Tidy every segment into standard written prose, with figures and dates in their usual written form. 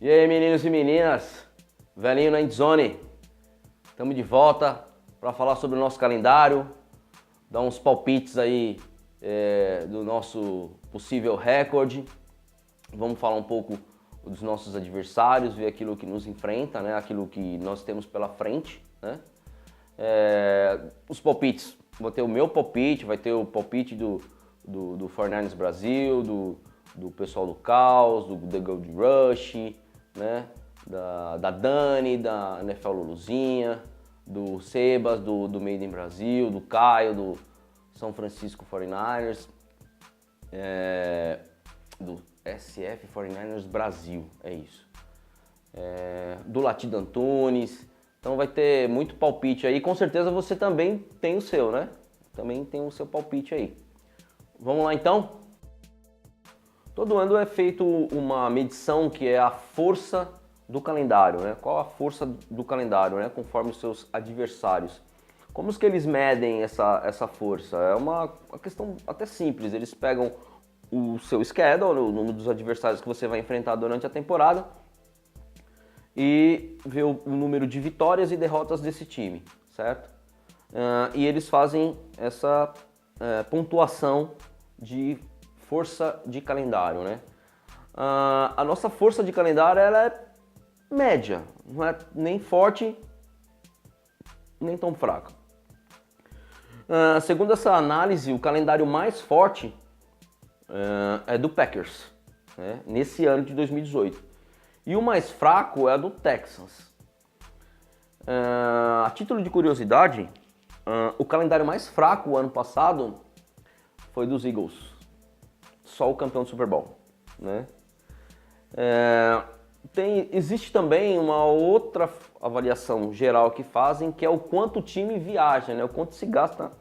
E aí, meninos e meninas, velhinho na endzone, estamos de volta para falar sobre o nosso calendário, dar uns palpites aí do nosso possível recorde. Vamos falar um pouco dos nossos adversários, ver aquilo que nos enfrenta, né? Aquilo que nós temos pela frente, né? Os palpites, vou ter o meu palpite, vai ter o palpite do 49ers Brasil, do pessoal do Caos, do The Gold Rush, né? Da Dani, da NFL Luluzinha, do Sebas, do Made in Brasil, do Caio, do São Francisco 49ers, do SF 49ers Brasil, é isso. Do Latido Antunes. Então vai ter muito palpite aí. Com certeza você também tem o seu, né? Também tem o seu palpite aí. Vamos lá então? Todo ano é feito uma medição que é a força do calendário, né? Qual a força do calendário, né? Conforme os seus adversários. Como que eles medem essa força? É uma questão até simples. Eles pegam o seu schedule, o número dos adversários que você vai enfrentar durante a temporada, e vê o número de vitórias e derrotas desse time, certo? E eles fazem essa pontuação de força de calendário, né? A nossa força de calendário ela é média, não é nem forte, nem tão fraca. Segundo essa análise, o calendário mais forte é do Packers, né? Nesse ano de 2018. E o mais fraco é do Texans. A título de curiosidade, o calendário mais fraco o ano passado foi dos Eagles. Só o campeão do Super Bowl, né? Existe também uma outra avaliação geral que fazem, que é o quanto o time viaja, né? O quanto se gasta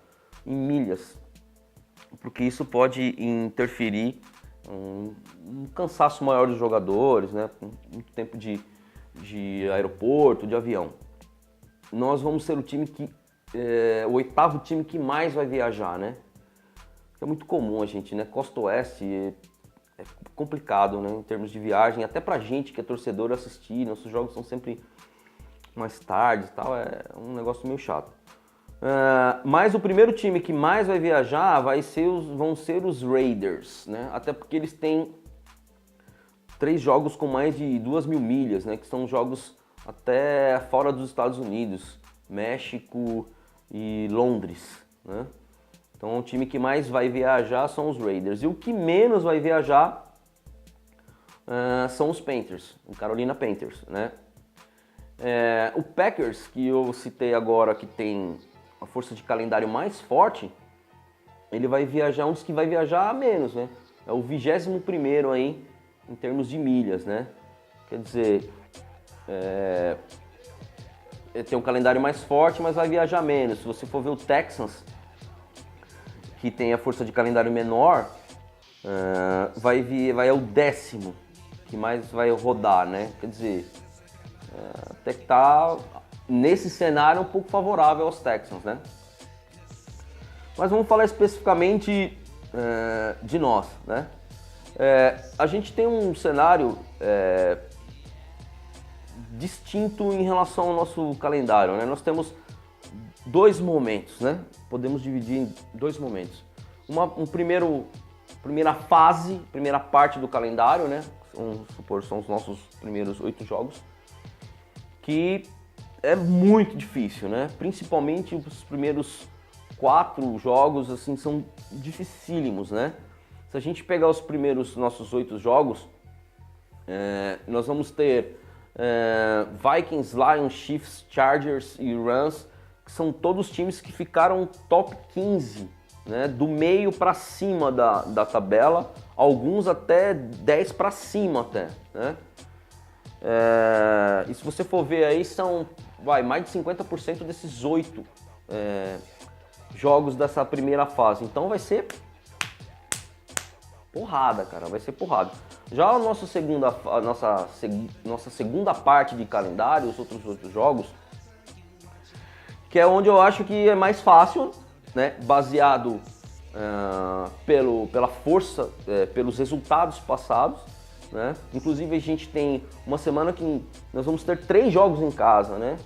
em milhas. Porque isso pode interferir um cansaço maior dos jogadores, né? Muito tempo de aeroporto, de avião. Nós vamos ser o time o oitavo time que mais vai viajar, né? É muito comum a gente, né? Costa Oeste é complicado, né? Em termos de viagem, até pra gente que é torcedor assistir, nossos jogos são sempre mais tarde e tal, é um negócio meio chato. Mas o primeiro time que mais vai viajar vão ser os Raiders, né? Até porque eles têm 3 jogos com mais de 2.000 milhas, né? Que são jogos até fora dos Estados Unidos, México e Londres, né? Então o time que mais vai viajar são os Raiders. E o que menos vai viajar são os Panthers, o Carolina Panthers, né? O Packers, que eu citei agora, que tem a força de calendário mais forte, ele vai viajar, um dos que vai viajar a menos, né? É o 21º aí, em termos de milhas, né? Quer dizer, ele tem um calendário mais forte, mas vai viajar menos. Se você for ver o Texans, que tem a força de calendário menor, vai ao 10º, que mais vai rodar, né? Quer dizer, até que tá nesse cenário um pouco favorável aos Texans, né? Mas vamos falar especificamente de nós, né? A gente tem um cenário distinto em relação ao nosso calendário, né? Nós temos 2 momentos, né? Podemos dividir em 2 momentos. Primeira fase, primeira parte do calendário, né? Vamos supor, são os nossos primeiros 8 jogos, que é muito difícil, né? Principalmente os primeiros 4 jogos, assim, são dificílimos, né? Se a gente pegar os primeiros nossos 8 jogos, nós vamos ter Vikings, Lions, Chiefs, Chargers e Rams, que são todos times que ficaram top 15, né? Do meio para cima da tabela, alguns até 10 para cima até, né? E se você for ver aí, são mais de 50% desses 8 jogos dessa primeira fase. Então vai ser porrada, cara, vai ser porrada. Já a nossa segunda parte de calendário, os outros 8 jogos, que é onde eu acho que é mais fácil, né? Baseado pela força, pelos resultados passados né? Inclusive a gente tem uma semana que nós vamos ter 3 jogos em casa, né?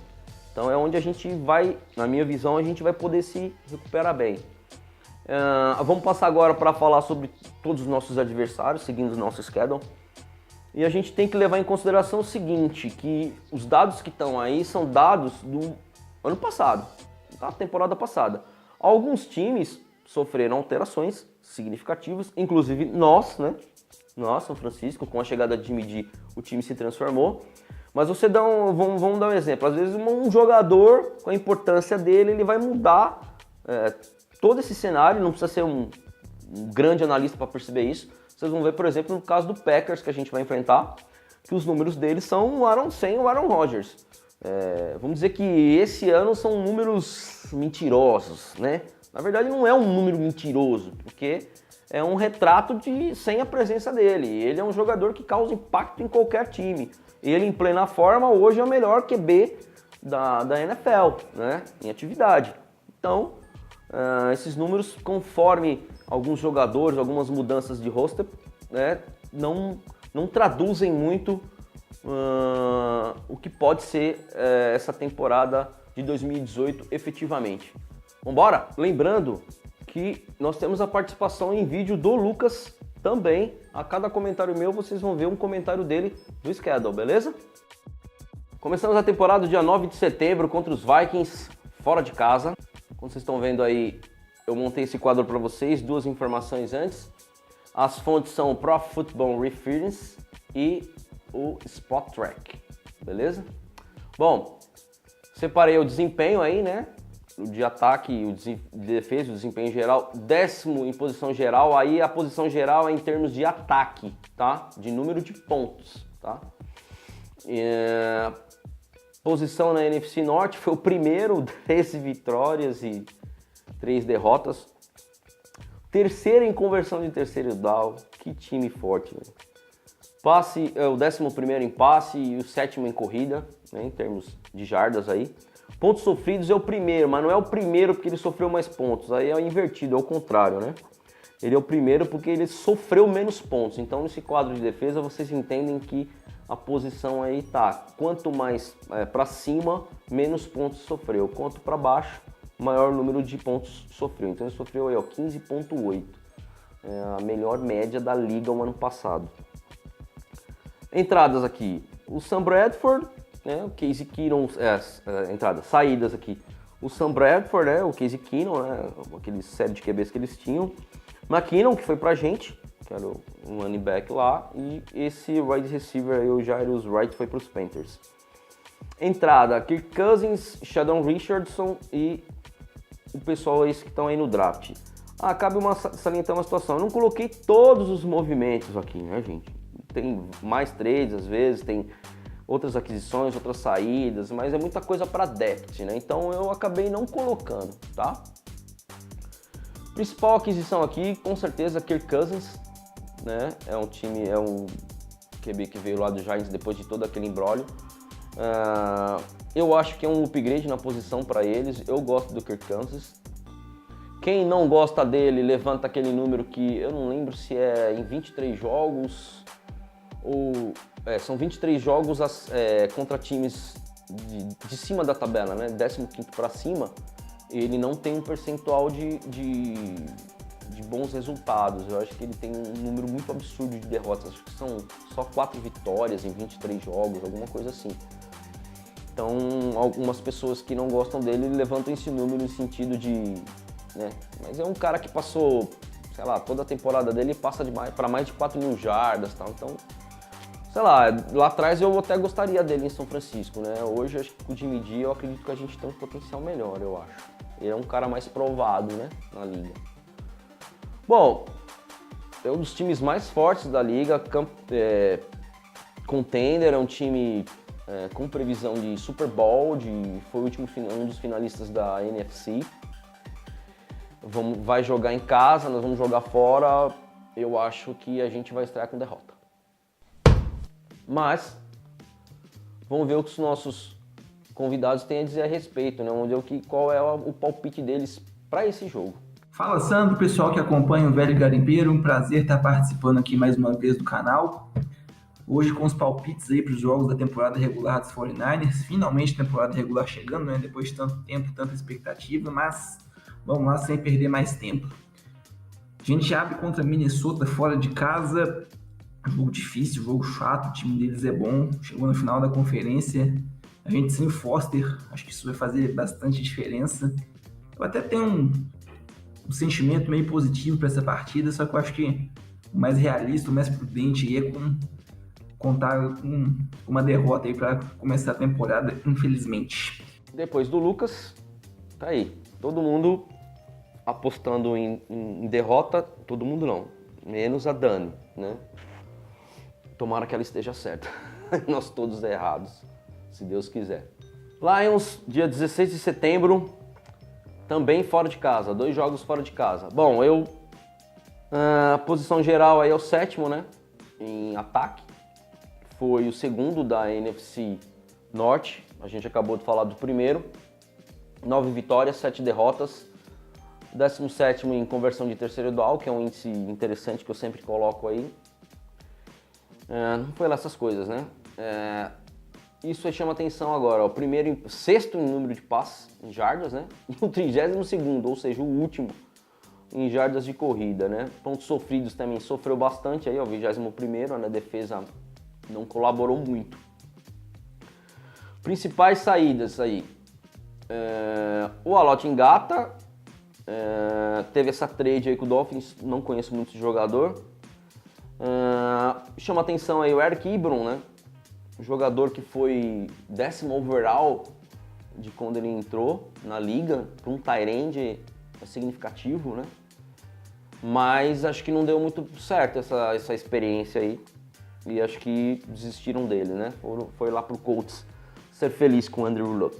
Então é onde a gente vai, na minha visão, a gente vai poder se recuperar bem. Vamos passar agora para falar sobre todos os nossos adversários, seguindo o nosso schedule. E a gente tem que levar em consideração o seguinte, que os dados que estão aí são dados do ano passado, da temporada passada. Alguns times sofreram alterações significativas, inclusive nós, né? Nós, São Francisco, com a chegada de Jimmy G, o time se transformou. Mas vamos dar um exemplo. Às vezes um jogador, com a importância dele, ele vai mudar todo esse cenário. Não precisa ser um grande analista para perceber isso. Vocês vão ver, por exemplo, no caso do Packers, que a gente vai enfrentar, que os números deles são o Aaron sem o Aaron Rodgers. Vamos dizer que esse ano são números mentirosos, né? Na verdade não é um número mentiroso, porque é um retrato sem a presença dele. Ele é um jogador que causa impacto em qualquer time. Ele, em plena forma, hoje é o melhor QB da NFL, né? Em atividade. Então, esses números, conforme alguns jogadores, algumas mudanças de roster, né, não traduzem muito o que pode ser essa temporada de 2018 efetivamente. Vambora? Lembrando que nós temos a participação em vídeo do Lucas também. A cada comentário meu vocês vão ver um comentário dele do schedule, beleza? Começamos a temporada dia 9 de setembro contra os Vikings fora de casa. Como vocês estão vendo aí, eu montei esse quadro para vocês, 2 informações antes. As fontes são o Pro Football Reference e o Spot Track, beleza? Bom, separei o desempenho aí, né? O de ataque, o de defesa, o desempenho geral, 10º em posição geral. Aí a posição geral é em termos de ataque, tá? De número de pontos, tá? Posição na NFC Norte foi o primeiro, 13 vitórias e 3 derrotas. Terceiro em conversão de terceiro down, que time forte, né? Passe, o 11º em passe e o 7º em corrida, né, em termos de jardas aí. Pontos sofridos é o primeiro, mas não é o primeiro porque ele sofreu mais pontos, aí é o invertido, é o contrário, né? Ele é o primeiro porque ele sofreu menos pontos, então nesse quadro de defesa vocês entendem que a posição aí tá, quanto mais para cima, menos pontos sofreu, quanto para baixo, maior número de pontos sofreu, então ele sofreu aí, ó, 15,8, a melhor média da liga o ano passado. Entradas aqui, o Sam Bradford, né, o Case Keenum, saídas aqui, o Sam Bradford, né, o Case Keenum, né, aquele série de QBs que eles tinham, McKinnon, que foi pra gente, que era um running back lá, e esse wide receiver aí, o Jairus Wright, foi pros Panthers. Entrada, Kirk Cousins, Sheldon Richardson e o pessoal esse que estão aí no draft. Cabe salientar uma situação, eu não coloquei todos os movimentos aqui, né, gente? Tem mais trades às vezes, tem outras aquisições, outras saídas, mas é muita coisa para depth, né? Então eu acabei não colocando, tá? Principal aquisição aqui, com certeza, Kirk Cousins, né? É um QB que veio lá do Giants depois de todo aquele imbróglio. Eu acho que é um upgrade na posição para eles, eu gosto do Kirk Cousins. Quem não gosta dele, levanta aquele número que eu não lembro se é em 23 jogos ou... são 23 jogos contra times de cima da tabela, né? 15º para cima, ele não tem um percentual de bons resultados. Eu acho que ele tem um número muito absurdo de derrotas. Acho que são só 4 vitórias em 23 jogos, alguma coisa assim. Então, algumas pessoas que não gostam dele levantam esse número no sentido de... né? Mas é um cara que passou, sei lá, toda a temporada dele passa para mais de 4 mil jardas, tal. Então... sei lá atrás eu até gostaria dele em São Francisco, né? Hoje, acho que com o Jimmy G, eu acredito que a gente tem um potencial melhor, eu acho. Ele é um cara mais provado, né? Na liga. Bom, é um dos times mais fortes da liga, contender, é um time com previsão de Super Bowl, foi um dos finalistas da NFC. Vai jogar em casa, nós vamos jogar fora, eu acho que a gente vai estrear com derrota. Mas, vamos ver o que os nossos convidados têm a dizer a respeito, né? Vamos ver qual é o palpite deles para esse jogo. Fala, Sandro, pessoal que acompanha o Velho Garimpeiro, um prazer estar participando aqui mais uma vez do canal. Hoje com os palpites aí para os jogos da temporada regular dos 49ers, finalmente temporada regular chegando, né? Depois de tanto tempo, tanta expectativa, mas vamos lá sem perder mais tempo. A gente abre contra Minnesota fora de casa, jogo difícil, jogo chato, o time deles é bom, chegou no final da conferência, a gente sem Foster, acho que isso vai fazer bastante diferença. Eu até tenho um sentimento meio positivo para essa partida, só que eu acho que o mais realista, o mais prudente é contar com uma derrota aí para começar a temporada, infelizmente. Depois do Lucas, tá aí. Todo mundo apostando em derrota, todo mundo não, menos a Dani, né? Tomara que ela esteja certa. Nós todos errados, se Deus quiser. Lions, dia 16 de setembro, também fora de casa, 2 jogos fora de casa. Bom, a posição geral aí é o 7º, né? Em ataque. Foi o segundo da NFC Norte. A gente acabou de falar do primeiro. 9 vitórias, 7 derrotas. 17º em conversão de terceiro down, que é um índice interessante que eu sempre coloco aí. Não foi lá essas coisas, né? Isso aí chama atenção agora. O primeiro, sexto em número de passes, em jardas, né? E o 32º, ou seja, o último em jardas de corrida, né? Pontos sofridos também sofreu bastante aí, ó, o 21º, né? A defesa não colaborou muito. Principais saídas aí. O Alot Ngata teve essa trade aí com o Dolphins, não conheço muito esse jogador. Chama atenção aí o Eric Ebron, né? Jogador que foi 10º overall de quando ele entrou na liga, para um tight end é significativo, né? Mas acho que não deu muito certo essa experiência aí. E acho que desistiram dele, né? Foi lá pro Colts ser feliz com o Andrew Luck.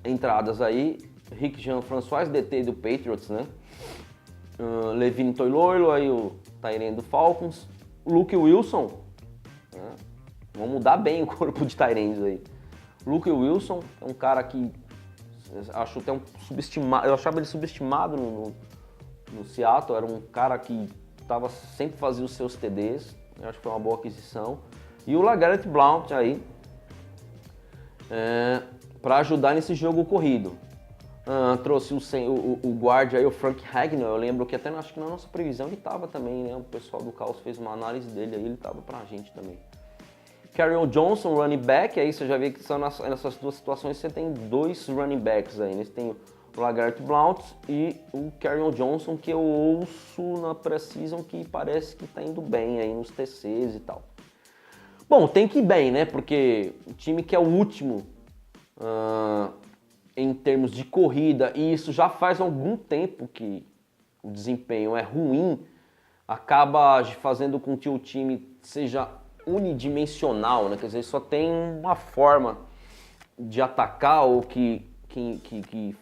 Entradas aí, Rick Jean-François, DT do Patriots, né? Levine Toilolo, aí o Tyrene do Falcons. Luke Wilson, né? Vão mudar bem o corpo de Tyrands aí. Luke Wilson é um cara que acho até subestimado. Eu achava ele subestimado no Seattle. Era um cara que sempre fazia os seus TDs. Eu acho que foi uma boa aquisição. E o LeGarrette Blount aí para ajudar nesse jogo corrido. Trouxe o guarda aí, o Frank Ragnow. Eu lembro que até acho que na nossa previsão ele estava também, né? O pessoal do Caos fez uma análise dele aí, ele estava pra gente também. Kerryon Johnson, running back, aí você já vê que são nessas duas situações você tem 2 running backs aí, né? Você tem o LeGarrette Blount e o Kerryon Johnson, que eu ouço na pré-season que parece que tá indo bem aí nos TCs e tal. Bom, tem que ir bem, né? Porque o time que é o último em termos de corrida, e isso já faz algum tempo que o desempenho é ruim, acaba fazendo com que o time seja unidimensional, né? Quer dizer, só tem uma forma de atacar ou que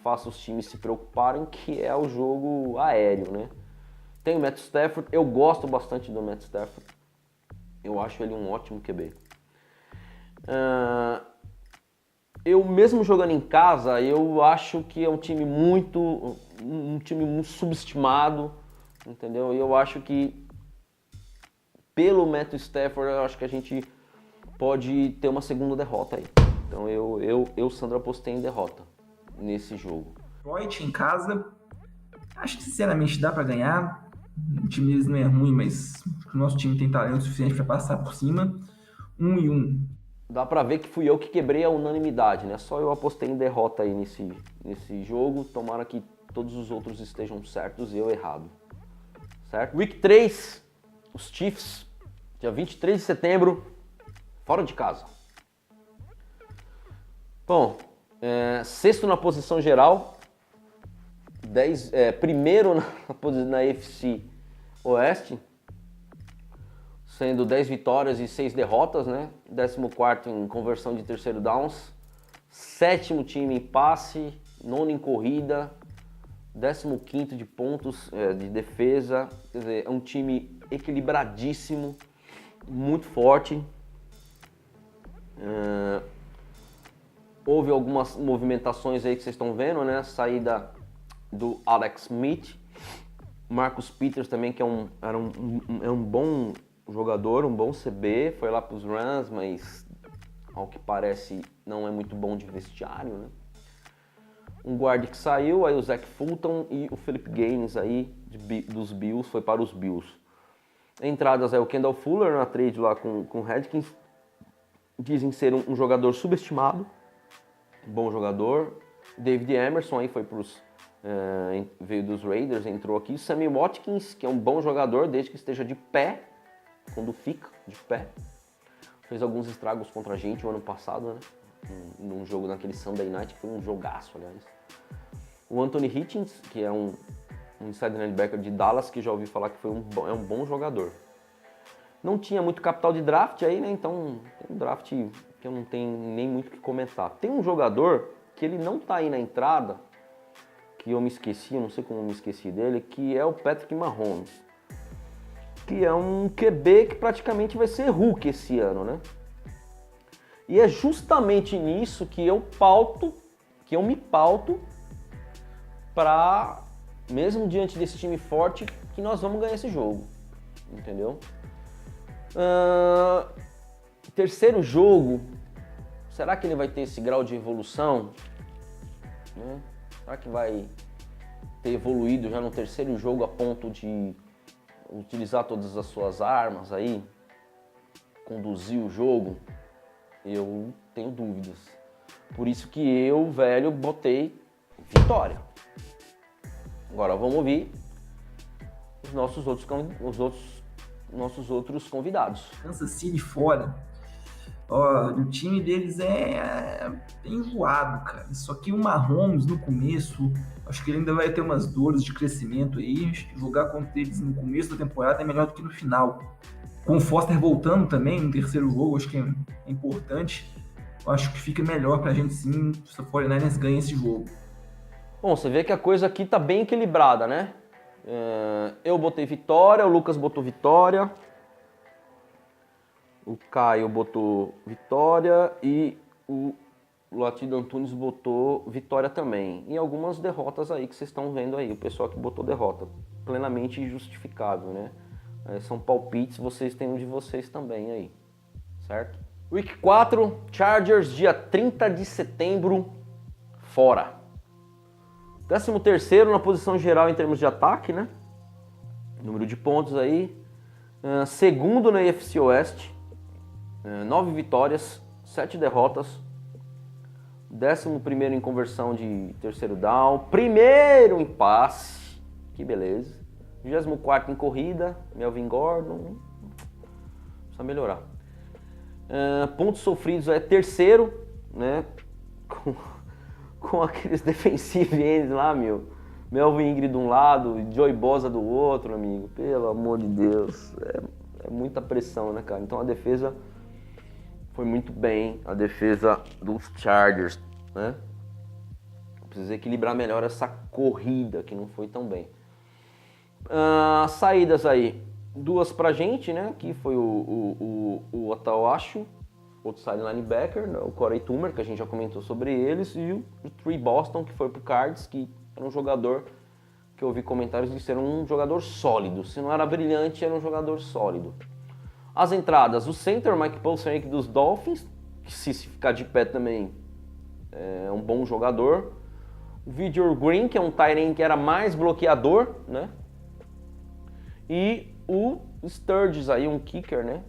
faça os times se preocuparem, que é o jogo aéreo, né? Tem o Matt Stafford, eu gosto bastante do Matt Stafford, eu acho ele um ótimo QB. Eu mesmo jogando em casa, eu acho que é um time muito subestimado, entendeu? E eu acho que pelo Matt Stafford, eu acho que a gente pode ter uma segunda derrota aí. Então eu Sandro, apostei em derrota nesse jogo. Detroit em casa, acho que sinceramente dá para ganhar. O time deles não é ruim, mas o nosso time tem talento suficiente para passar por cima. 1-1. Dá pra ver que fui eu que quebrei a unanimidade, né? Só eu apostei em derrota aí nesse jogo. Tomara que todos os outros estejam certos e eu errado. Certo? Week 3, os Chiefs, dia 23 de setembro, fora de casa. Bom, sexto na posição geral, primeiro na AFC Oeste, sendo 10 vitórias e 6 derrotas, né? 14º em conversão de terceiro downs, 7º time em passe, 9º em corrida, 15º de pontos de defesa. Quer dizer, é um time equilibradíssimo, muito forte. Houve algumas movimentações aí que vocês estão vendo, né? A saída do Alex Smith, Marcus Peters também, que é um bom jogador, um bom CB, foi lá pros Rams, mas ao que parece não é muito bom de vestiário, né? Um guarda que saiu, aí o Zach Fulton e o Philip Gaines aí dos Bills, foi para os Bills. Entradas aí o Kendall Fuller na trade lá com o Redskins, dizem ser um jogador subestimado, bom jogador. David Emerson aí foi veio dos Raiders, entrou aqui. Sammy Watkins, que é um bom jogador desde que esteja de pé, quando fica de pé. Fez alguns estragos contra a gente o ano passado, né? Num jogo naquele Sunday Night, que foi um jogaço, aliás. O Anthony Hitchens, que é um inside linebacker de Dallas, que já ouvi falar que é um bom jogador. Não tinha muito capital de draft aí, né? Então, tem um draft que eu não tenho nem muito o que comentar. Tem um jogador que ele não tá aí na entrada, que eu me esqueci, eu não sei como eu me esqueci dele, que é o Patrick Mahomes. Que é um QB que praticamente vai ser Hulk esse ano, né? E é justamente nisso que eu me pauto para, mesmo diante desse time forte, que nós vamos ganhar esse jogo, entendeu? Terceiro jogo, será que ele vai ter esse grau de evolução? Né? Será que vai ter evoluído já no terceiro jogo a ponto de utilizar todas as suas armas aí, conduzir o jogo? Eu tenho dúvidas. Por isso que eu, velho, botei vitória. Agora vamos ouvir os nossos outros convidados. Kansas City fora. Ó, o time deles é enjoado, cara. Só que o Mahomes no começo, acho que ele ainda vai ter umas dores de crescimento aí. Acho que jogar contra eles no começo da temporada é melhor do que no final. Com o Foster voltando também no terceiro jogo, acho que é importante. Eu acho que fica melhor pra gente sim se o 49ers ganha esse jogo. Bom, você vê que a coisa aqui tá bem equilibrada, né? Eu botei vitória, o Lucas botou vitória, o Caio botou vitória e o Latido Antunes botou vitória também. E algumas derrotas aí que vocês estão vendo aí, o pessoal que botou derrota, plenamente justificável, né? São palpites, vocês têm um de vocês também aí, certo? Week 4, Chargers, dia 30 de setembro, fora. 13º na posição geral em termos de ataque, né? Número de pontos aí. Segundo na AFC Oeste, 9 vitórias, 7 derrotas. 11º em conversão de terceiro down. Primeiro em passe, que beleza. 24º em corrida, Melvin Gordon. Precisa melhorar. Pontos sofridos é terceiro, né? Com aqueles defensive ends lá, meu. Melvin Ingram de um lado, Joey Bosa do outro, amigo. Pelo amor de Deus. É muita pressão, né, cara? Então a defesa foi muito bem. A defesa dos Chargers, né? Precisa equilibrar melhor essa corrida, que não foi tão bem. Saídas aí. 2 pra gente, né? Que foi o Otawashu, outro side linebacker, né? O Corey Toomer, que a gente já comentou sobre eles, e o Trey Boston, que foi pro Cards, que era um jogador que eu ouvi comentários de ser um jogador sólido. Se não era brilhante, era um jogador sólido. As entradas, o center, Mike Paulson dos Dolphins, que se ficar de pé também é um bom jogador. O Vidor Green, que é um tight end que era mais bloqueador, né? E o Sturgis aí, um kicker, né?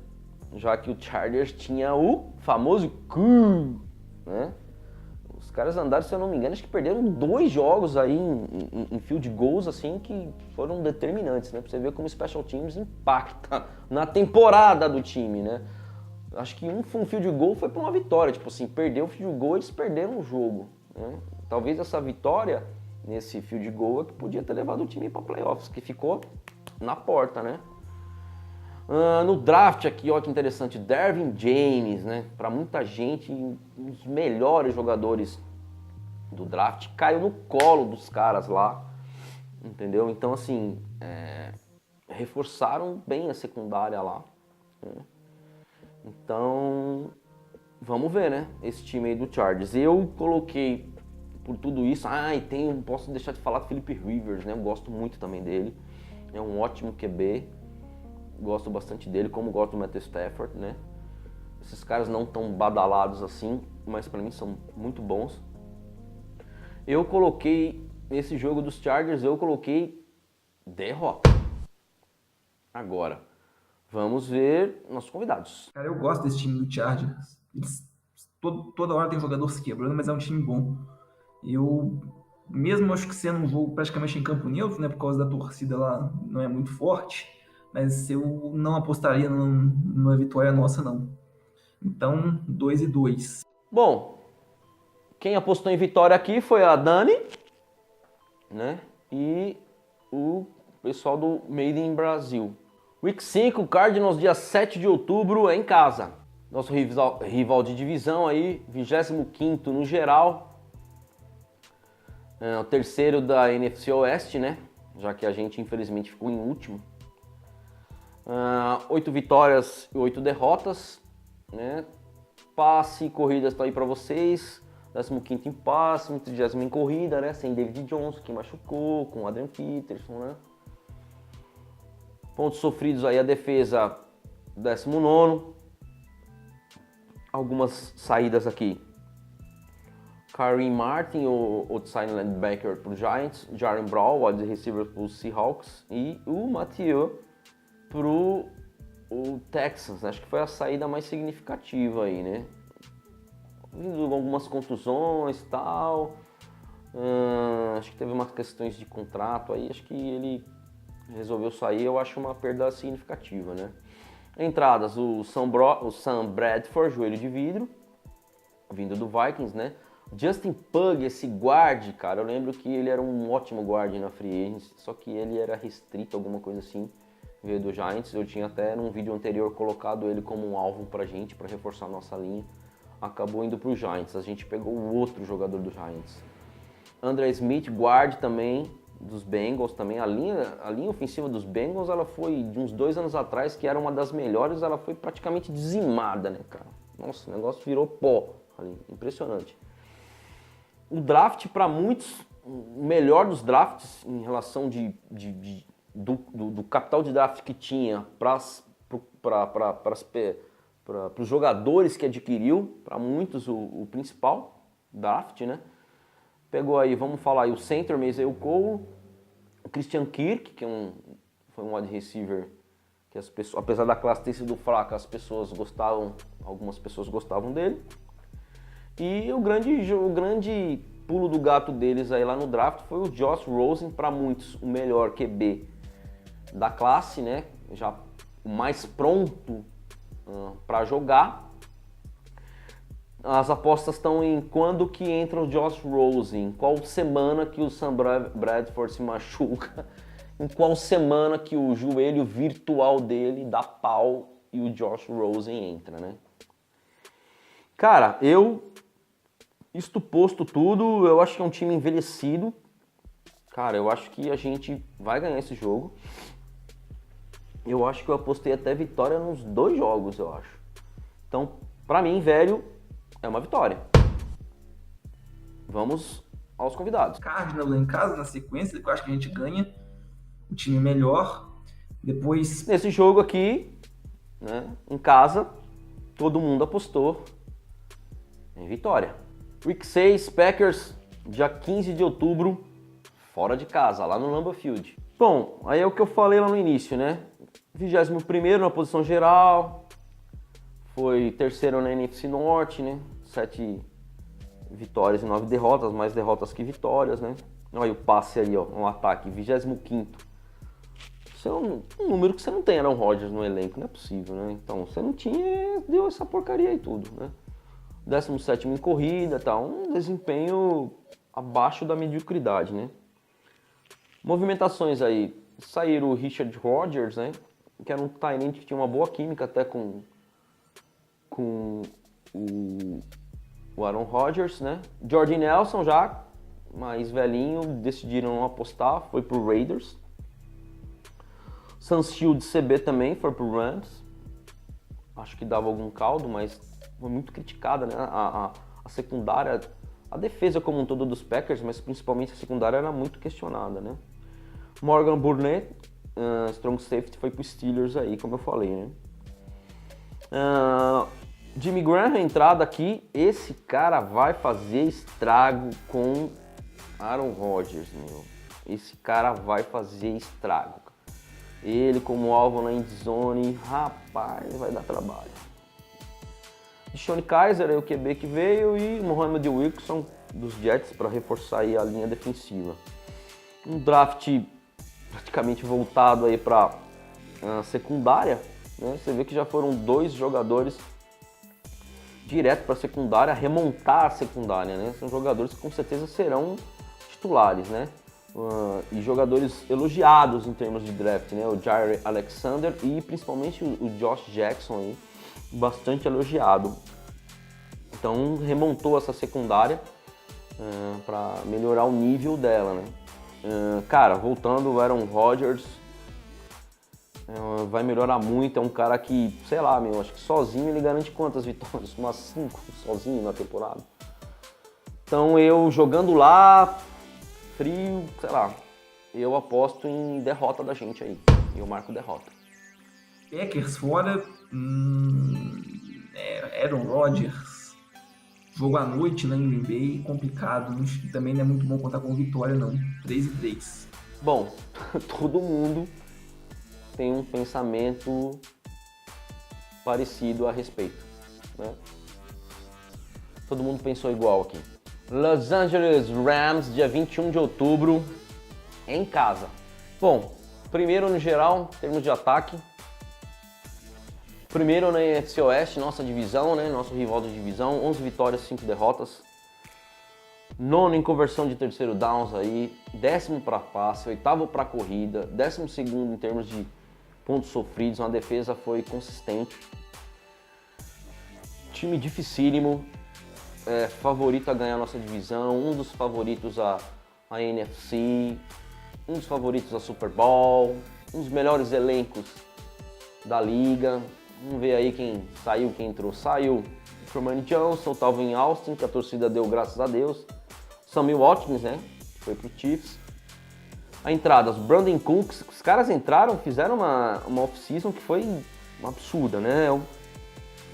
Já que o Chargers tinha o famoso Q, né? Os caras andaram, se eu não me engano, acho que perderam 2 jogos aí em field goals, assim, que foram determinantes, né? Pra você ver como o Special Teams impacta na temporada do time, né? Acho que um field goal foi pra uma vitória, tipo assim, perdeu o field goal, eles perderam o jogo, né? Talvez essa vitória nesse field goal é que podia ter levado o time pra playoffs, que ficou na porta, né? No draft aqui, olha que interessante, Derwin James, né? Para muita gente, um dos melhores jogadores do draft, caiu no colo dos caras lá, entendeu? Então, assim, reforçaram bem a secundária lá, né? Então, vamos ver, né? Esse time aí do Chargers. Eu coloquei, por tudo isso, posso deixar de falar do Philip Rivers, né? Eu gosto muito também dele, é um ótimo QB. gosto bastante dele, como gosto do Matthew Stafford, né? Esses caras não tão badalados assim, mas pra mim são muito bons. Eu coloquei, nesse jogo dos Chargers, eu coloquei derrota. Agora, vamos ver nossos convidados. Cara, eu gosto desse time do Chargers. Toda hora tem jogador se quebrando, mas é um time bom. Mesmo acho que sendo um jogo praticamente em campo neutro, né, por causa da torcida lá não é muito forte, mas eu não apostaria numa vitória nossa, não. Então, 2-2. Bom, quem apostou em vitória aqui foi a Dani, né? E o pessoal do Made in Brasil. Week 5, Cardinals, dia 7 de outubro, é em casa. Nosso rival de divisão aí, 25º no geral. O terceiro da NFC Oeste, né? Já que a gente infelizmente ficou em último. 8 vitórias e 8 derrotas, né? Passe e corridas estão aí para vocês. 15º em passe, 30º em corrida, né? Sem David Johnson, que machucou, com Adrian Peterson, né? Pontos sofridos aí, a defesa 19º. Algumas saídas aqui. Kareem Martin, o outside linebacker para o Giants. Jaren Brown, wide receiver para os Seahawks. E o Mathieu para o Texans. Acho que foi a saída mais significativa aí, né? Vindo algumas contusões e tal. Acho que teve umas questões de contrato aí. Acho que ele resolveu sair. Eu acho uma perda significativa, né? Entradas, o Sam Bradford, joelho de vidro, vindo do Vikings, né? Justin Pugh, esse guard, cara, eu lembro que ele era um ótimo guard na Free Agency, só que ele era restrito, alguma coisa assim, veio do Giants. Eu tinha até num vídeo anterior colocado ele como um alvo pra gente, pra reforçar a nossa linha. Acabou indo pro Giants, a gente pegou o outro jogador do Giants. André Smith, guard também, dos Bengals também. A linha ofensiva dos Bengals, ela foi de uns 2 anos atrás, que era uma das melhores, ela foi praticamente dizimada, né, cara? Nossa, o negócio virou pó ali, impressionante. O draft, para muitos, o melhor dos drafts em relação do capital de draft que tinha para os jogadores que adquiriu, para muitos o principal draft, né? Pegou aí, vamos falar aí, o center Mason Cole, o Christian Kirk, que foi um wide receiver que as pessoas, apesar da classe ter sido fraca, algumas pessoas gostavam dele. E o grande pulo do gato deles aí lá no draft foi o Josh Rosen, para muitos o melhor QB da classe, né? Já o mais pronto para jogar. As apostas estão em quando que entra o Josh Rosen, qual semana que o Sam Bradford se machuca, em qual semana que o joelho virtual dele dá pau e o Josh Rosen entra, né? Cara, isto posto tudo, eu acho que é um time envelhecido. Cara, eu acho que a gente vai ganhar esse jogo. Eu acho que eu apostei até vitória nos 2 jogos, eu acho. Então, pra mim, velho, é uma vitória. Vamos aos convidados. Cardinals em casa, na sequência, que eu acho que a gente ganha. O time melhor. Depois... Nesse jogo aqui, né, em casa, todo mundo apostou em vitória. Week 6, Packers, dia 15 de outubro, fora de casa, lá no Lambeau Field. Bom, aí é o que eu falei lá no início, né? 21º na posição geral, foi terceiro na NFC Norte, né? 7 vitórias e 9 derrotas, mais derrotas que vitórias, né? Olha o passe aí, ó, um ataque, 25º. Isso é um número que você não tem Aaron Rodgers no elenco, não é possível, né? Então, você não tinha, deu essa porcaria aí tudo, né? 17º em corrida, tá? Um desempenho abaixo da mediocridade, né? Movimentações aí, saíram o Richard Rodgers, né? Que era um tight end que tinha uma boa química até com o Aaron Rodgers, né? Jordy Nelson já, mais velhinho, decidiram não apostar, foi pro Raiders. Sunshield CB também foi pro Rams. Acho que dava algum caldo, mas foi muito criticada, né? A secundária, a defesa como um todo dos Packers, mas principalmente a secundária era muito questionada, né? Morgan Burnett strong safety foi pro Steelers aí, como eu falei, né? Jimmy Graham, entrada aqui, esse cara vai fazer estrago com Aaron Rodgers, meu. Esse cara vai fazer estrago. Ele como alvo na endzone, rapaz, vai dar trabalho. DeShone Kizer é o QB que veio e Mohamed Wilkerson dos Jets para reforçar aí a linha defensiva. Um draft praticamente voltado aí para secundária, né? Você vê que já foram 2 jogadores direto para a secundária, remontar a secundária, né? São jogadores que com certeza serão titulares, né? E jogadores elogiados em termos de draft, né? O Jaire Alexander e principalmente o Josh Jackson aí, bastante elogiado. Então remontou essa secundária para melhorar o nível dela, né? Cara, voltando, o Aaron Rodgers vai melhorar muito, é um cara que, sei lá, meu, acho que sozinho ele garante quantas vitórias? Umas 5 sozinho na temporada. Então eu jogando lá, frio, sei lá, eu aposto em derrota da gente aí, eu marco derrota. Packers fora, Aaron Rodgers, jogo à noite lá em Green Bay, complicado, também não é muito bom contar com vitória não, 3-3. Bom, todo mundo tem um pensamento parecido a respeito, né? Todo mundo pensou igual aqui. Los Angeles Rams, dia 21 de outubro, em casa. Bom, primeiro no geral, em termos de ataque. Primeiro na NFC Oeste, nossa divisão, né? Nosso rival de divisão, 11 vitórias, 5 derrotas. Nono em conversão de terceiro downs aí, 10º para passe, 8º para corrida, 12º em termos de pontos sofridos, uma defesa foi consistente. Time dificílimo, favorito a ganhar a nossa divisão, um dos favoritos a NFC, um dos favoritos a Super Bowl, um dos melhores elencos da liga. Vamos ver aí quem saiu, quem entrou. Saiu o Truman Johnson, o Talvin Austin, que a torcida deu graças a Deus. Sammy Watkins, né? Foi pro Chiefs. A entrada, os Brandon Cooks, os caras entraram, fizeram uma off-season que foi uma absurda, né?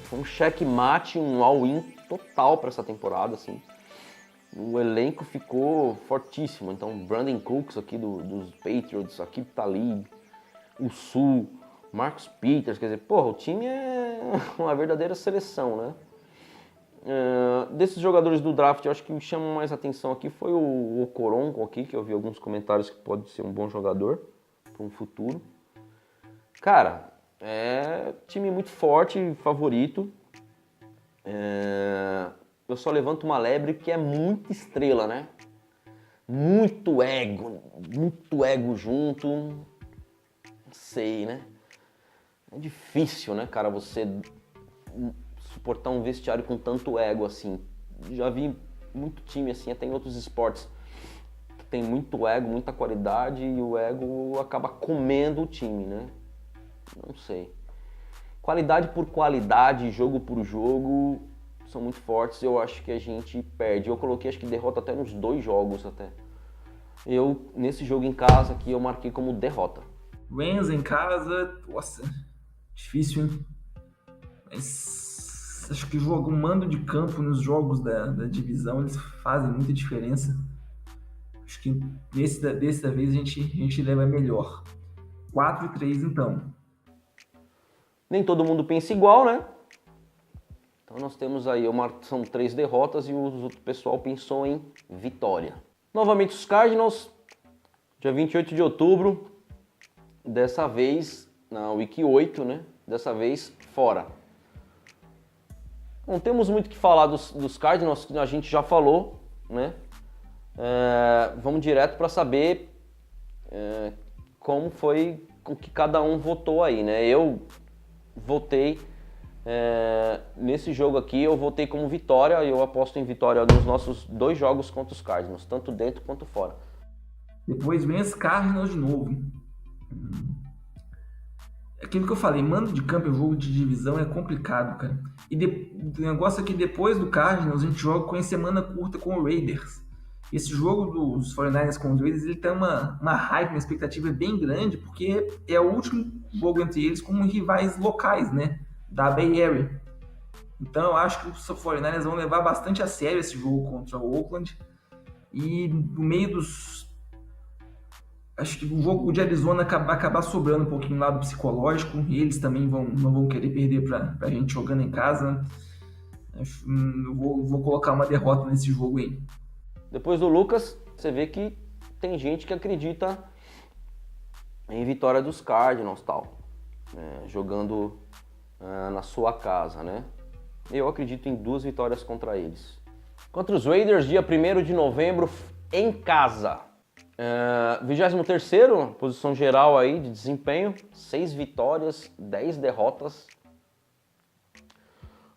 Foi um checkmate, um all-in total para essa temporada, assim. O elenco ficou fortíssimo. Então, Brandon Cooks aqui dos Patriots, aqui tá ali, o Sul, Marcus Peters, quer dizer, porra, o time é uma verdadeira seleção, né? Desses jogadores do draft, eu acho que me chama mais atenção aqui foi o Okoronkwo aqui, que eu vi alguns comentários que pode ser um bom jogador para um futuro. Cara, é time muito forte, favorito. Eu só levanto uma lebre que é muito estrela, né? Muito ego junto. Não sei, né? É difícil, né, cara, você suportar um vestiário com tanto ego assim. Já vi muito time assim, até em outros esportes, que tem muito ego, muita qualidade e o ego acaba comendo o time, né? Não sei. Qualidade por qualidade, jogo por jogo, são muito fortes. Eu acho que a gente perde. Eu coloquei, acho que derrota até nos 2 jogos até. Nesse jogo em casa aqui, eu marquei como derrota. Rams em casa, nossa, difícil, hein? Mas acho que o mando de campo nos jogos da divisão, eles fazem muita diferença. Acho que dessa vez a gente leva melhor. 4-3 então. Nem todo mundo pensa igual, né? Então nós temos aí, são 3 derrotas e o pessoal pensou em vitória. Novamente os Cardinals, dia 28 de outubro, dessa vez na Week 8, né? Dessa vez fora. Não temos muito o que falar dos Cardinals, que a gente já falou, né? Vamos direto para saber como foi com que cada um votou aí, né? Eu votei nesse jogo aqui, eu votei como vitória e eu aposto em vitória nos nossos 2 jogos contra os Cardinals, tanto dentro quanto fora. Depois vem os Cardinals de novo. Aquilo que eu falei, mando de campo e jogo de divisão é complicado, cara. E o negócio é que depois do Cardinals a gente joga com a semana curta com o Raiders. Esse jogo dos 49ers com os Raiders, ele tem uma hype, uma expectativa bem grande, porque é o último jogo entre eles como rivais locais, né? Da Bay Area. Então eu acho que os 49ers vão levar bastante a sério esse jogo contra o Oakland. E no meio dos. Acho que o jogo de Arizona vai acabar sobrando um pouquinho lá do psicológico. E eles também não vão querer perder pra gente jogando em casa. Eu vou colocar uma derrota nesse jogo aí. Depois do Lucas, você vê que tem gente que acredita em vitória dos Cardinals, tal, jogando na sua casa, né? Eu acredito em 2 vitórias contra eles. Contra os Raiders, dia 1º de novembro, em casa. 23º, posição geral aí de desempenho, 6 vitórias, 10 derrotas.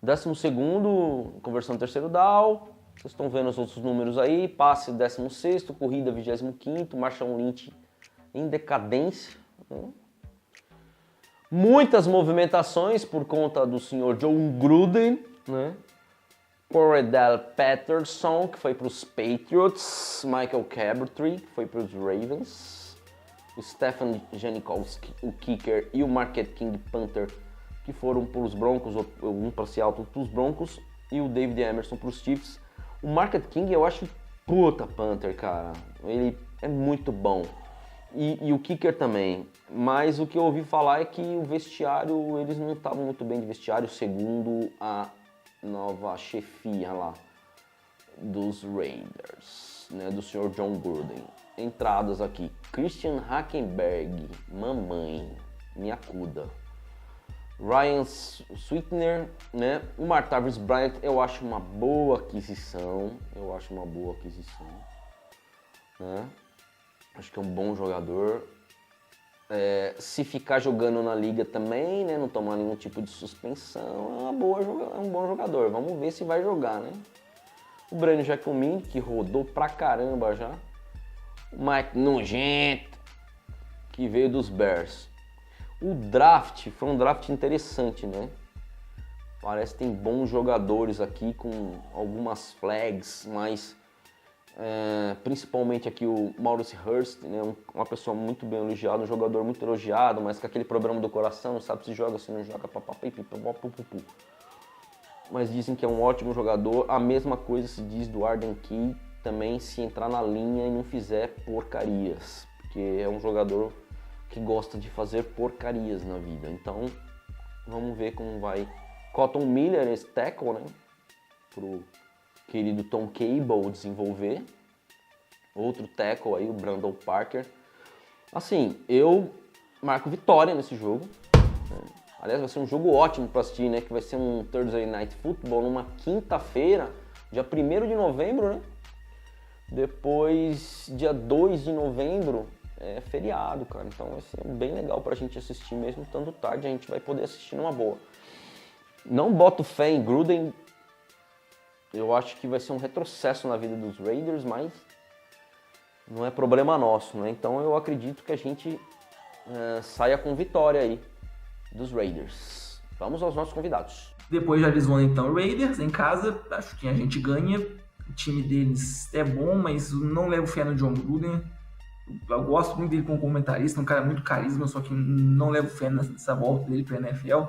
12º, conversão terceiro down. Vocês estão vendo os outros números aí. Passe 16º, corrida 25º, Marshawn Lynch em decadência. Muitas movimentações por conta do senhor John Gruden, né? Cordell Patterson, que foi para os Patriots. Michael Crabtree, que foi para os Ravens. O Stefan Janikowski, o kicker, e o Marquette King Panther, que foram para os Broncos, um para Seattle, para os Broncos, e o David Emerson para os Chiefs. O Marquette King eu acho puta Panther, cara. Ele é muito bom. E o kicker também. Mas o que eu ouvi falar é que o vestiário, eles não estavam muito bem de vestiário, segundo a nova chefia lá dos Raiders, né, do Sr. John Gruden. Entradas aqui: Christian Hackenberg, mamãe, me acuda. Ryan Sweetner, né? O Martavis Bryant, eu acho uma boa aquisição. Né? Acho que é um bom jogador. Se ficar jogando na liga também, né? Não tomar nenhum tipo de suspensão, é um bom jogador. Vamos ver se vai jogar, né? O Breno Giacomini, que rodou pra caramba já. O Mike Nugent, que veio dos Bears. O draft foi um draft interessante, né? Parece que tem bons jogadores aqui com algumas flags, mas principalmente aqui o Maurice Hurst, né? Uma pessoa muito bem elogiada, um jogador muito elogiado, mas com aquele problema do coração, não sabe se joga, se não joga, papapipipapapupu. Mas dizem que é um ótimo jogador. A mesma coisa se diz do Arden Key, também, se entrar na linha e não fizer porcarias, porque é um jogador que gosta de fazer porcarias na vida. Então, vamos ver como vai. Cotton Miller, esse tackle, né? Pro querido Tom Cable desenvolver. Outro tackle aí, o Brandon Parker. Assim, eu marco vitória nesse jogo. Aliás, vai ser um jogo ótimo para assistir, né? Que vai ser um Thursday Night Football numa quinta-feira, dia 1º de novembro, né? Depois, dia 2 de novembro, é feriado, cara. Então vai ser bem legal pra gente assistir, mesmo estando tarde, a gente vai poder assistir numa boa. Não boto fé em Gruden. Eu acho que vai ser um retrocesso na vida dos Raiders, mas não é problema nosso, né? Então eu acredito que a gente saia com vitória aí dos Raiders. Vamos aos nossos convidados. Depois de Arizona, então, Raiders em casa, acho que a gente ganha. O time deles é bom, mas não levo fé no John Gruden. Eu gosto muito dele como comentarista, um cara muito carisma, só que não levo fé nessa volta dele para a NFL.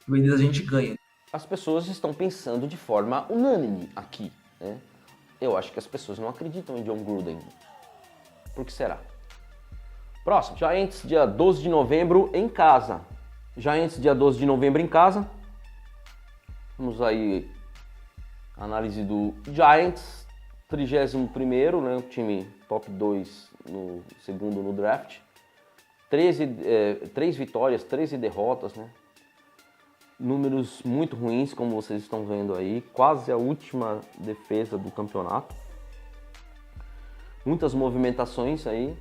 O Raiders a gente ganha. As pessoas estão pensando de forma unânime aqui, né? Eu acho que as pessoas não acreditam em John Gruden. Por que será? Próximo, Giants, dia 12 de novembro em casa. Giants, dia 12 de novembro em casa. Vamos aí, análise do Giants, 31º, né, o time top 2 no segundo no draft. 3 vitórias, 13 derrotas, né? Números muito ruins, como vocês estão vendo aí. Quase a última defesa do campeonato. Muitas movimentações aí.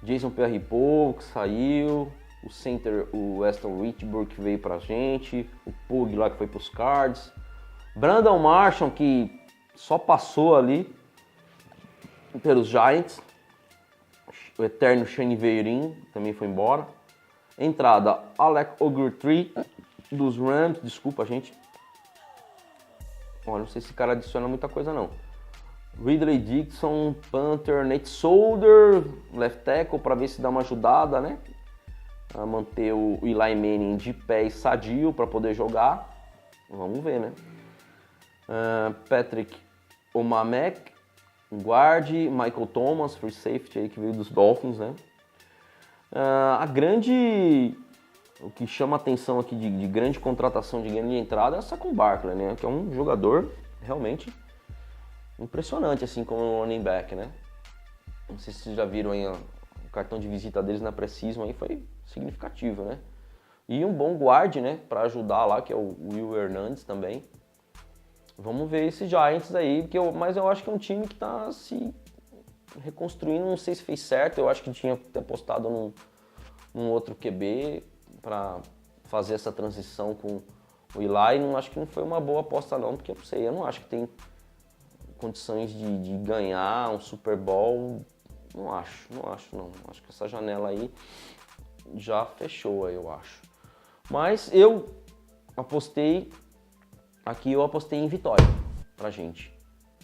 Jason Pierre-Paul, que saiu. O center, o Weston Richburg, que veio pra gente. O Pug lá, que foi pros Cards. Brandon Marshall, que só passou ali pelos Giants. O eterno Shane Vereen também foi embora. Entrada, Alec Ogletree dos Rams. Desculpa, gente. Olha, não sei se esse cara adiciona muita coisa, não. Ridley Dixon, Panther, Nate Solder, left tackle, para ver se dá uma ajudada, né? A manter o Eli Manning de pé e sadio para poder jogar. Vamos ver, né? Patrick Omamek, guard, Michael Thomas, free safety aí que veio dos Dolphins, né? O que chama atenção aqui de grande contratação, de grande entrada é a Saquon Barkley, né? Que é um jogador realmente impressionante, assim, como running back, né? Não sei se vocês já viram aí o cartão de visita deles na Precision, aí foi significativo, né? E um bom guard, né? Para ajudar lá, que é o Will Hernandez também. Vamos ver esses Giants aí, mas eu acho que é um time que tá se reconstruindo, não sei se fez certo, eu acho que tinha que ter apostado num outro QB para fazer essa transição com o Eli, acho que não foi uma boa aposta não, porque eu não acho que tem condições de ganhar um Super Bowl, não acho. Acho que essa janela aí já fechou, eu acho. Mas eu apostei em vitória pra gente.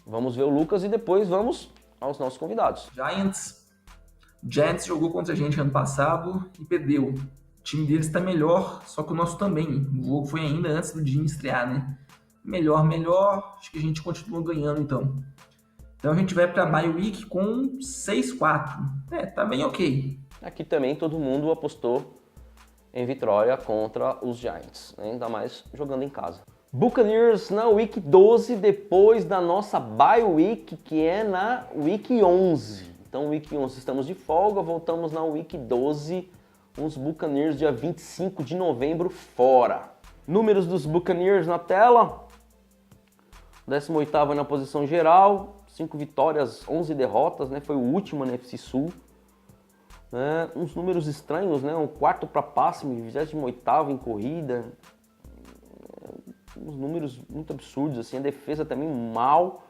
Vamos ver o Lucas e depois vamos aos nossos convidados. Giants jogou contra a gente ano passado e perdeu. O time deles está melhor, só que o nosso também. O jogo foi ainda antes do Jimmy estrear, né? Melhor. Acho que a gente continua ganhando então. Então a gente vai para a bye week com 6-4. Tá bem ok. Aqui também todo mundo apostou em vitória contra os Giants, né? Ainda mais jogando em casa. Buccaneers na Week 12, depois da nossa bye week, que é na Week 11. Então, Week 11 estamos de folga, voltamos na Week 12, os Buccaneers dia 25 de novembro fora. Números dos Buccaneers na tela. 18º na posição geral, 5 vitórias, 11 derrotas, né? Foi o último na NFC Sul. Uns números estranhos, né? Um quarto para passe, 28º em corrida. Uns números muito absurdos, assim, a defesa também mal,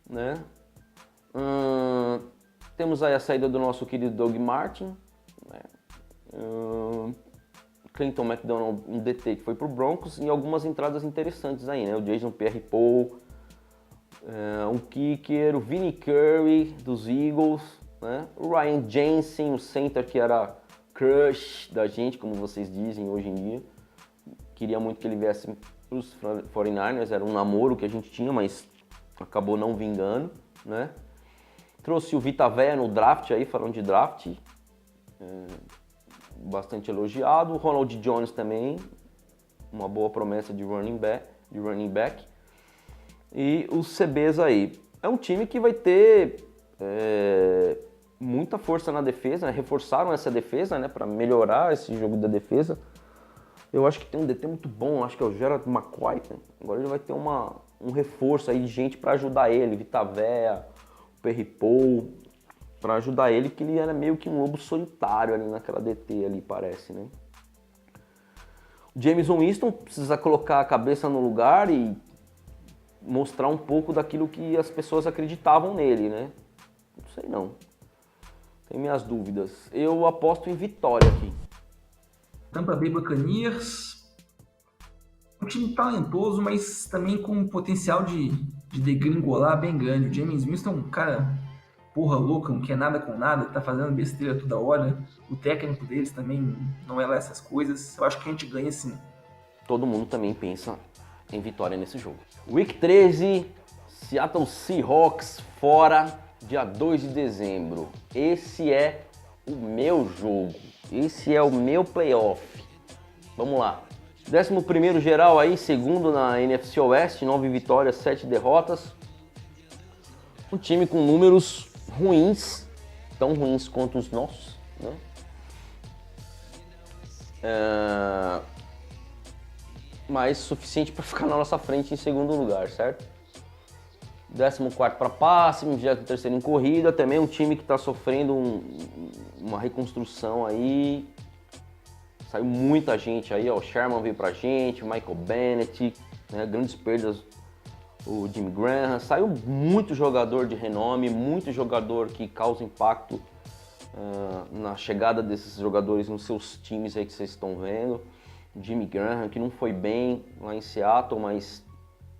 né? Temos aí a saída do nosso querido Doug Martin, né? Clinton McDonald, um DT que foi pro Broncos, e algumas entradas interessantes aí, né? O Jason Pierre-Paul, um kicker, o Vinnie Curry dos Eagles, né? O Ryan Jensen, o center que era crush da gente, como vocês dizem hoje em dia. Queria muito que ele viesse os 49ers, era um namoro que a gente tinha, mas acabou não vingando, né? Trouxe o Vita Vea no draft aí, falando de draft, bastante elogiado. O Ronald Jones também, uma boa promessa de running back. E os CBs aí. É um time que vai ter muita força na defesa, né? Reforçaram essa defesa, né, para melhorar esse jogo da defesa. Eu acho que tem um DT muito bom, acho que é o Gerald McCoy, né? Agora ele vai ter um reforço aí de gente para ajudar ele, Vita Vea, o Pierre-Paul, para ajudar ele, porque ele era meio que um lobo solitário ali naquela DT ali, parece, né? O Jameson Winston precisa colocar a cabeça no lugar e mostrar um pouco daquilo que as pessoas acreditavam nele, né? Não sei não. Tenho minhas dúvidas. Eu aposto em vitória aqui. Tampa Bay Buccaneers, um time talentoso, mas também com potencial de degringolar bem grande. O James Winston é um cara porra louca, não quer nada com nada, tá fazendo besteira toda hora. O técnico deles também não é lá essas coisas. Eu acho que a gente ganha sim. Todo mundo também pensa em vitória nesse jogo. Week 13, Seattle Seahawks fora, dia 2 de dezembro. Esse é o meu jogo. Esse é o meu playoff. Vamos lá. 11º geral aí, segundo na NFC Oeste, 9 vitórias, 7 derrotas. Um time com números ruins, tão ruins quanto os nossos, né? Mas suficiente para ficar na nossa frente em segundo lugar, certo? 14º para passe, 23º em corrida, também um time que está sofrendo uma reconstrução aí. Saiu muita gente aí, ó, o Sherman veio pra gente, o Michael Bennett, né, grandes perdas, o Jimmy Graham. Saiu muito jogador de renome, muito jogador que causa impacto na chegada desses jogadores nos seus times aí que vocês estão vendo. O Jimmy Graham, que não foi bem lá em Seattle, mas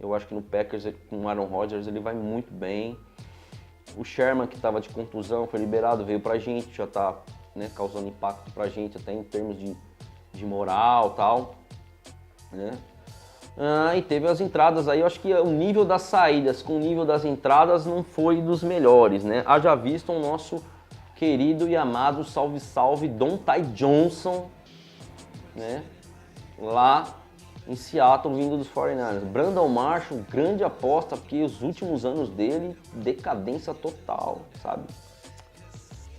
Eu acho que no Packers, com o Aaron Rodgers, ele vai muito bem. O Sherman, que estava de contusão, foi liberado, veio pra gente, já tá, né, causando impacto pra gente, até em termos de moral e tal, né? E teve as entradas aí, eu acho que o nível das saídas com o nível das entradas não foi dos melhores, né? Haja visto o nosso querido e amado salve Dontai Johnson, né? Lá em Seattle, vindo dos 49ers. Brandon Marshall, grande aposta, porque os últimos anos dele, decadência total, sabe?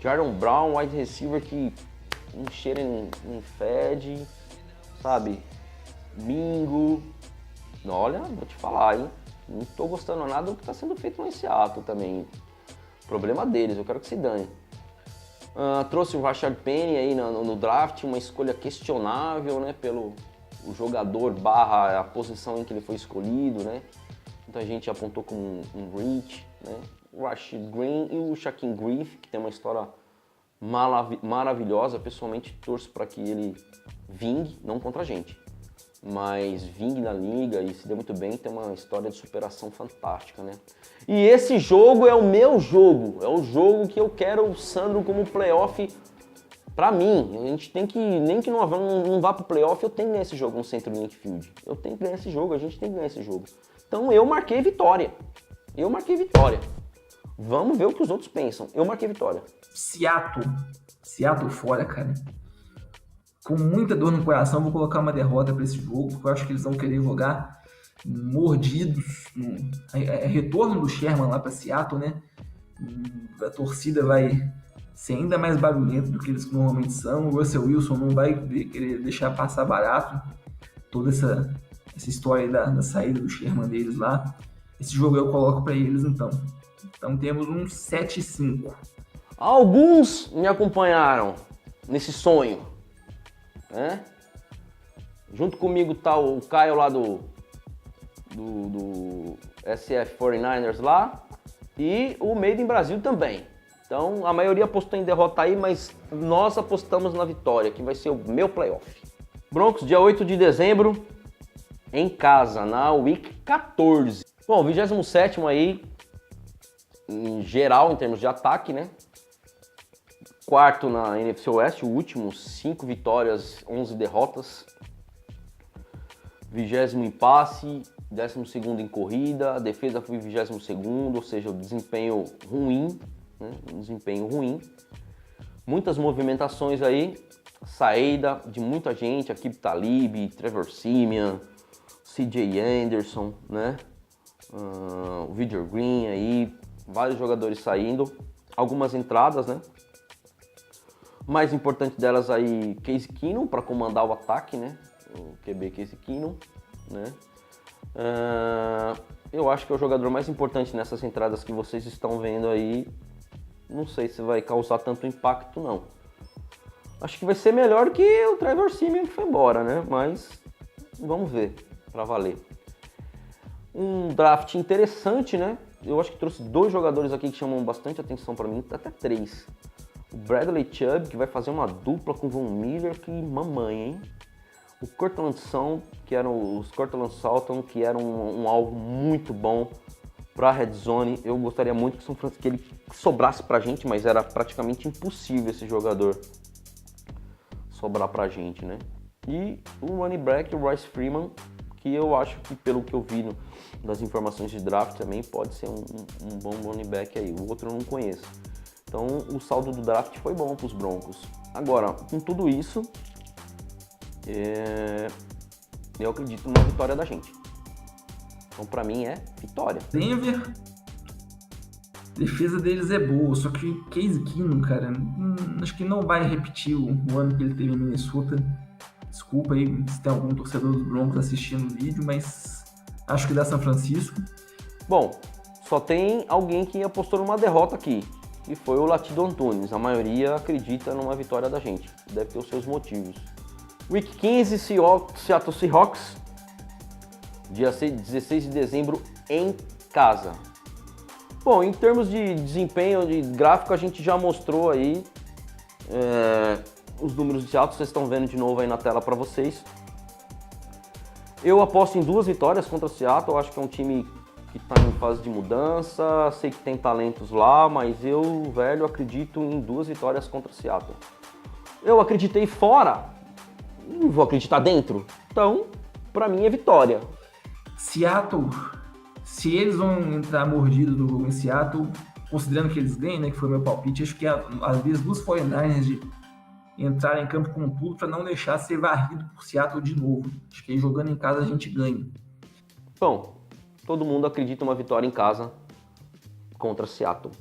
Jaron Brown, wide receiver que não cheira nem fede, sabe? Mingo. Olha, vou te falar, hein? Não tô gostando nada do que tá sendo feito lá em Seattle também. Problema deles, eu quero que se dane. Trouxe o Rashard Penny aí no draft, uma escolha questionável, né? Pelo o jogador barra a posição em que ele foi escolhido, né? Muita gente apontou como um reach, né? O Rashid Green e o Shaquem Griffin, que tem uma história maravilhosa. Pessoalmente torço para que ele vingue, não contra a gente, mas vingue na liga e se dê muito bem, tem uma história de superação fantástica, né? E esse jogo é o meu jogo, é o jogo que eu quero o Sandro como playoff pra mim. A gente tem que, nem que não vá pro playoff, eu tenho que ganhar esse jogo no Centro Link Field. Eu tenho que ganhar esse jogo, a gente tem que ganhar esse jogo. Então eu marquei vitória. Vamos ver o que os outros pensam. Eu marquei vitória. Seattle fora, cara. Com muita dor no coração, vou colocar uma derrota para esse jogo, porque eu acho que eles vão querer jogar mordidos. É retorno do Sherman lá para Seattle, né? A torcida vai ser ainda mais barulhenta do que eles normalmente são. O Russell Wilson não vai querer deixar passar barato toda essa história da saída do Sherman deles lá. Esse jogo eu coloco para eles, então. Então temos um 7-5. Alguns me acompanharam nesse sonho, né? Junto comigo tá o Caio lá do SF 49ers lá e o Made in Brasil também. Então a maioria apostou em derrota aí, mas nós apostamos na vitória, que vai ser o meu playoff. Broncos, dia 8 de dezembro, em casa, na Week 14. Bom, 27º aí, em geral, em termos de ataque, né? Quarto na NFC Oeste, o último, 5 vitórias, 11 derrotas. 20º em passe, 12º em corrida, a defesa foi 22º, ou seja, o desempenho ruim, né? Um desempenho ruim. Muitas movimentações aí, saída de muita gente, Aqib Talib, Trevor Siemian, CJ Anderson, né? O Vidor Green aí, vários jogadores saindo, algumas entradas, né? Mais importante delas aí, Case Keenum para comandar o ataque, né? O QB Case Keenum, né? Eu acho que é o jogador mais importante nessas entradas que vocês estão vendo aí. Não sei se vai causar tanto impacto, não. Acho que vai ser melhor que o Trevor Siemian que foi embora, né? Mas vamos ver, para valer. Um draft interessante, né? Eu acho que trouxe 2 jogadores aqui que chamam bastante atenção para mim, até 3. O Bradley Chubb, que vai fazer uma dupla com o Von Miller, que mamãe, hein? O Cortland Sutton, que eram os Cortland Sutton, que era um alvo muito bom para a Red Zone. Eu gostaria muito que ele sobrasse pra gente, mas era praticamente impossível esse jogador sobrar pra gente, né? E o running back, o Royce Freeman, que eu acho que, pelo que eu vi das informações de draft, também pode ser um bom running back aí. O outro eu não conheço. Então o saldo do draft foi bom para os Broncos. Agora, com tudo isso, eu acredito numa vitória da gente. Então para mim é vitória. Denver, a defesa deles é boa, só que Case Keenum, cara, acho que não vai repetir o ano que ele teve em Minnesota. Desculpa aí se tem algum torcedor dos Broncos assistindo o vídeo, mas acho que dá São Francisco. Bom, só tem alguém que apostou numa derrota aqui, que foi o Latido Antunes. A maioria acredita numa vitória da gente. Deve ter os seus motivos. Week 15, Seattle Seahawks. Dia 16 de dezembro em casa. Bom, em termos de desempenho, de gráfico, a gente já mostrou aí os números de Seattle. Vocês estão vendo de novo aí na tela para vocês. Eu aposto em 2 vitórias contra o Seattle. Eu acho que é um time que está em fase de mudança. Sei que tem talentos lá, mas eu, velho, acredito em 2 vitórias contra o Seattle. Eu acreditei fora, não vou acreditar dentro. Então, pra mim é vitória. Seattle, se eles vão entrar mordidos no jogo em Seattle, considerando que eles ganhem, né, que foi o meu palpite, acho que às vezes dos 49ers de entrar em campo com tudo para não deixar ser varrido por Seattle de novo. Acho que aí jogando em casa a gente ganha. Bom, todo mundo acredita uma vitória em casa contra Seattle.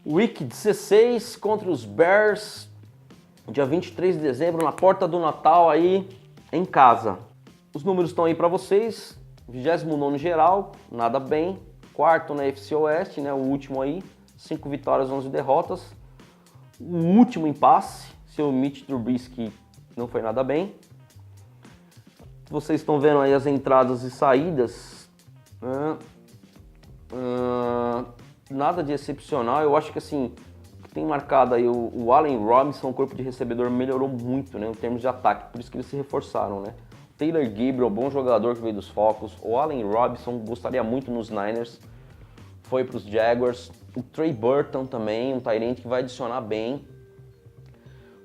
Week 16 contra os Bears, dia 23 de dezembro, na porta do Natal aí, em casa. Os números estão aí para vocês. 29º geral, nada bem. 4º na FC Oeste, né, o último aí. 5 vitórias, 11 derrotas. O último impasse, seu Mitch Trubisky não foi nada bem. Vocês estão vendo aí as entradas e saídas. Né? Nada de excepcional. Eu acho que assim, o que tem marcado aí o Allen Robinson, o corpo de recebedor melhorou muito, né, em termos de ataque. Por isso que eles se reforçaram, né? Taylor Gabriel, bom jogador que veio dos Falcons. O Allen Robinson, gostaria muito nos Niners. Foi para os Jaguars. O Trey Burton também, um tight end que vai adicionar bem.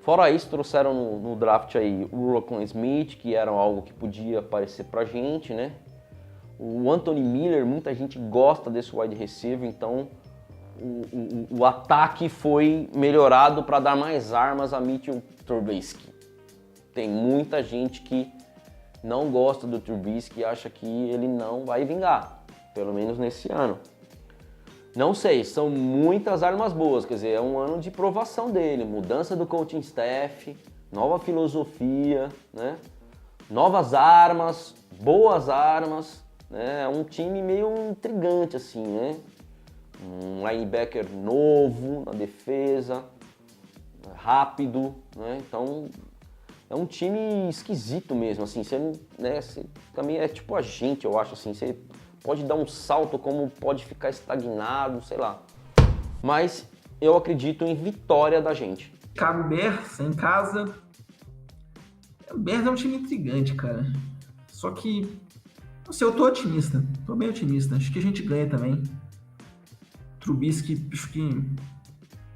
Fora isso, trouxeram no draft aí o Roquan Smith, que era algo que podia aparecer pra gente, né? O Anthony Miller, muita gente gosta desse wide receiver, então o ataque foi melhorado para dar mais armas a Mitchell Trubisky. Tem muita gente que não gosta do Trubisky e acha que ele não vai vingar, pelo menos nesse ano. Não sei, são muitas armas boas, quer dizer, é um ano de provação dele, mudança do coaching staff, nova filosofia, né? Novas armas, boas armas, né? É um time meio intrigante assim, né? Um linebacker novo na defesa, rápido, né? Então é um time esquisito mesmo, assim, você, né, você também é tipo a gente, eu acho, assim, você pode dar um salto como pode ficar estagnado, sei lá. Mas eu acredito em vitória da gente. Chicago Bears, em casa. O Bears é um time intrigante, cara. Só que, não sei, eu tô otimista, tô bem otimista, acho que a gente ganha também. Trubisky, acho que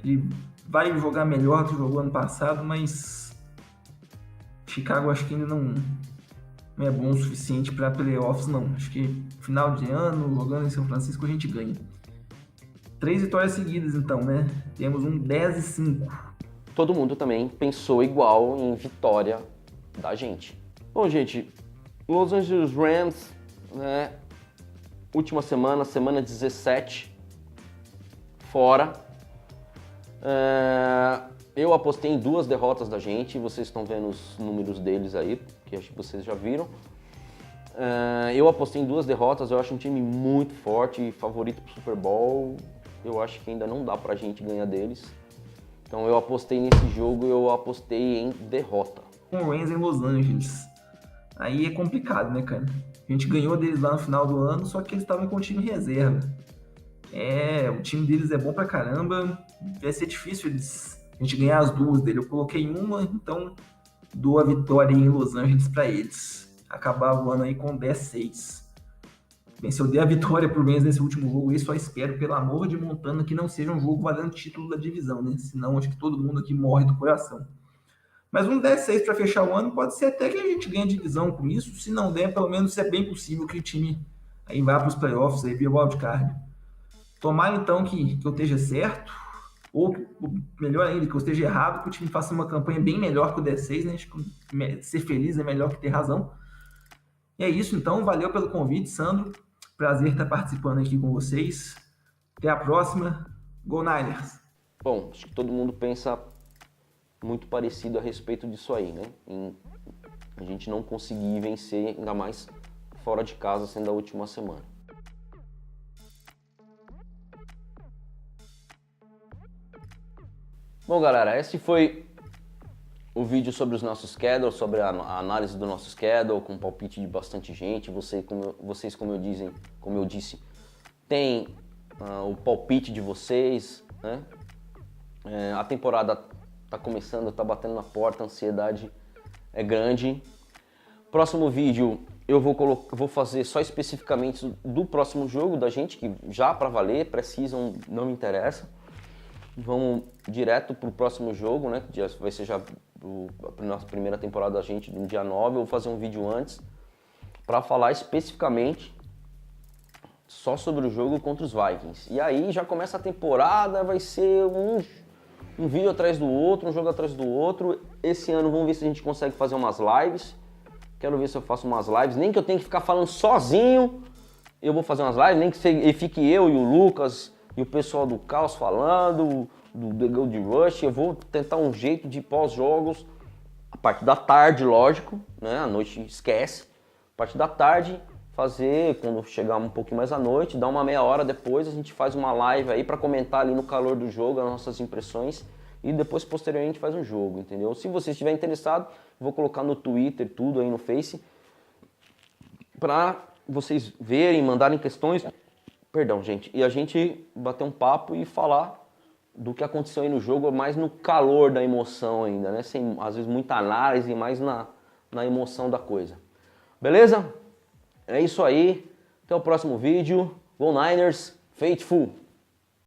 ele vai jogar melhor do que jogou ano passado, mas Chicago acho que ainda não é bom o suficiente para playoffs, não. Acho que final de ano, jogando em São Francisco, a gente ganha. 3 vitórias seguidas, então, né? Temos um 10-5. Todo mundo também pensou igual em vitória da gente. Bom, gente, Los Angeles Rams, né? Última semana, semana 17, fora. Eu apostei em 2 derrotas da gente, vocês estão vendo os números deles aí, que acho que vocês já viram. Eu apostei em 2 derrotas, eu acho um time muito forte, favorito pro Super Bowl. Eu acho que ainda não dá pra gente ganhar deles. Então eu apostei nesse jogo, eu apostei em derrota. Com o Rams em Los Angeles. Aí é complicado, né, cara? A gente ganhou deles lá no final do ano, só que eles estavam com o time reserva. O time deles é bom pra caramba, vai ser difícil a gente ganhar as 2 dele. Eu coloquei uma, então dou a vitória em Los Angeles pra eles. Acabar o ano aí com 10-6. Bem, se eu der a vitória pro Rams nesse último jogo, eu só espero, pelo amor de Montana, que não seja um jogo valendo título da divisão, né? Senão acho que todo mundo aqui morre do coração. Mas um 10-6 para fechar o ano pode ser até que a gente ganhe a divisão com isso. Se não der, pelo menos é bem possível que o time aí vá para os playoffs aí via wildcard. Tomara então que eu esteja certo, ou melhor ainda, que eu esteja errado, que o time faça uma campanha bem melhor que o 10-6, né? Acho que ser feliz é melhor que ter razão. E é isso então, valeu pelo convite, Sandro. Prazer estar participando aqui com vocês. Até a próxima. Go Niners! Bom, acho que todo mundo pensa muito parecido a respeito disso aí, né? Em a gente não conseguir vencer, ainda mais fora de casa, sendo a última semana. Bom, galera, esse foi o vídeo sobre os nossos schedules, sobre a análise do nosso schedule, com palpite de bastante gente. Vocês, como eu disse, tem o palpite de vocês, né? A temporada tá começando, tá batendo na porta, a ansiedade é grande. Próximo vídeo eu vou fazer só especificamente do próximo jogo da gente, que já para valer, precisam, não me interessa. Vamos direto pro próximo jogo, né? Que vai ser já a nossa primeira temporada da gente, no dia 9. Eu vou fazer um vídeo antes para falar especificamente só sobre o jogo contra os Vikings. E aí já começa a temporada, vai ser um vídeo atrás do outro, um jogo atrás do outro. Esse ano vamos ver se a gente consegue fazer umas lives. Quero ver se eu faço umas lives, nem que eu tenha que ficar falando sozinho, eu vou fazer umas lives, nem que fique eu e o Lucas e o pessoal do Caos falando, do The Gold Rush. Eu vou tentar um jeito de pós-jogos, a parte da tarde, lógico, né? À noite esquece. A parte da tarde, fazer, quando chegar um pouquinho mais à noite, dar uma meia hora depois, a gente faz uma live aí para comentar ali no calor do jogo, as nossas impressões. E depois, posteriormente, faz um jogo, entendeu? Se você estiver interessado, vou colocar no Twitter, tudo aí no Face, para vocês verem, mandarem questões. Perdão, gente. E a gente bater um papo e falar do que aconteceu aí no jogo, mais no calor da emoção ainda, né? Sem, às vezes, muita análise, mais na emoção da coisa. Beleza? É isso aí. Até o próximo vídeo. Go Niners, Faithful!